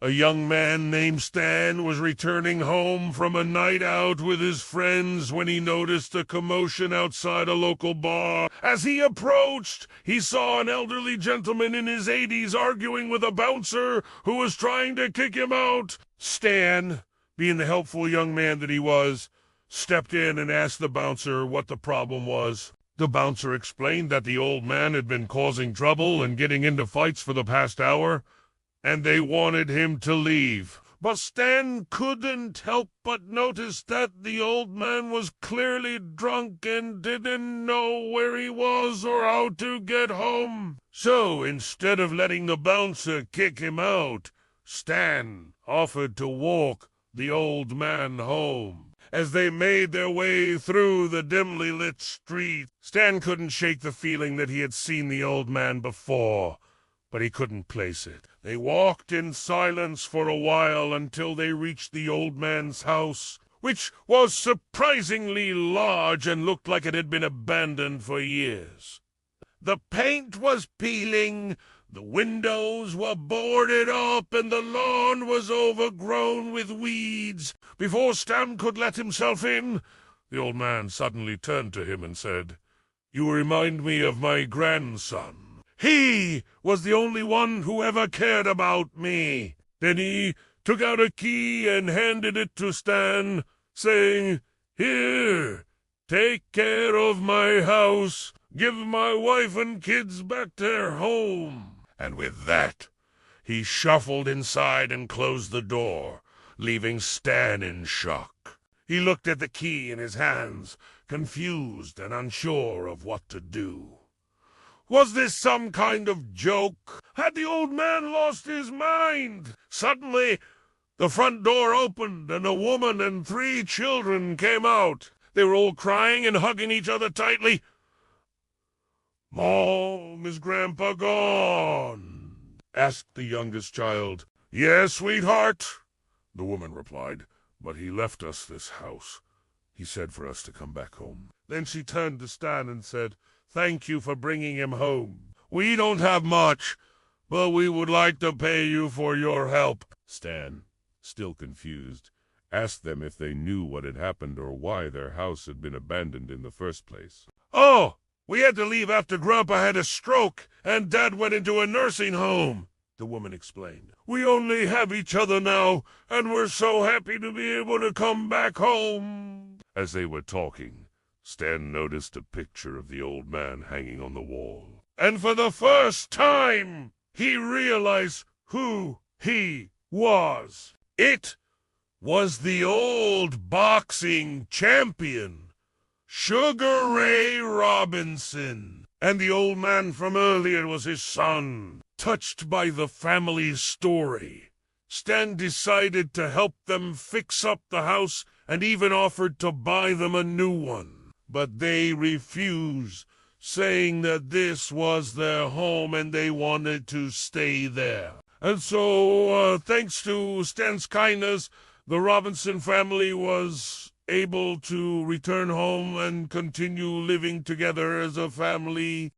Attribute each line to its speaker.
Speaker 1: A young man named Stan was returning home from a night out with his friends when he noticed a commotion outside a local bar. As he approached, he saw an elderly gentleman in his 80s arguing with a bouncer who was trying to kick him out. Stan, being the helpful young man that he was, stepped in and asked the bouncer what the problem was. The bouncer explained that the old man had been causing trouble and getting into fights for the past hour, and they wanted him to leave. But Stan couldn't help but notice that the old man was clearly drunk and didn't know where he was or how to get home. So instead of letting the bouncer kick him out, Stan offered to walk the old man home. As they made their way through the dimly lit street, Stan couldn't shake the feeling that he had seen the old man before, but he couldn't place it. They walked in silence for a while until they reached the old man's house, which was surprisingly large and looked like it had been abandoned for years. The paint was peeling, the windows were boarded up, and the lawn was overgrown with weeds. Before Stan could let himself in, the old man suddenly turned to him and said, "You remind me of my grandson. He was the only one who ever cared about me." Then he took out a key and handed it to Stan, saying, "Here, take care of my house. Give my wife and kids back their home." And with that, he shuffled inside and closed the door, leaving Stan in shock. He looked at the key in his hands, confused and unsure of what to do. Was this some kind of joke? Had the old man lost his mind? Suddenly, the front door opened and a woman and 3 children came out. They were all crying and hugging each other tightly. "Mom, is Grandpa gone?" asked the youngest child. "Yes, sweetheart," the woman replied, "but he left us this house. He said for us to come back home." Then she turned to Stan and said, "Thank you for bringing him home. We don't have much, but we would like to pay you for your help." Stan, still confused, asked them if they knew what had happened or why their house had been abandoned in the first place. "Oh, we had to leave after Grandpa had a stroke and Dad went into a nursing home," the woman explained. "We only have each other now, and we're so happy to be able to come back home." As they were talking, Stan noticed a picture of the old man hanging on the wall. And for the first time, he realized who he was. It was the old boxing champion, Sugar Ray Robinson. And the old man from earlier was his son. Touched by the family's story, Stan decided to help them fix up the house and even offered to buy them a new one. But they refused, saying that this was their home and they wanted to stay there. And so, thanks to Stan's kindness, the Robinson family was able to return home and continue living together as a family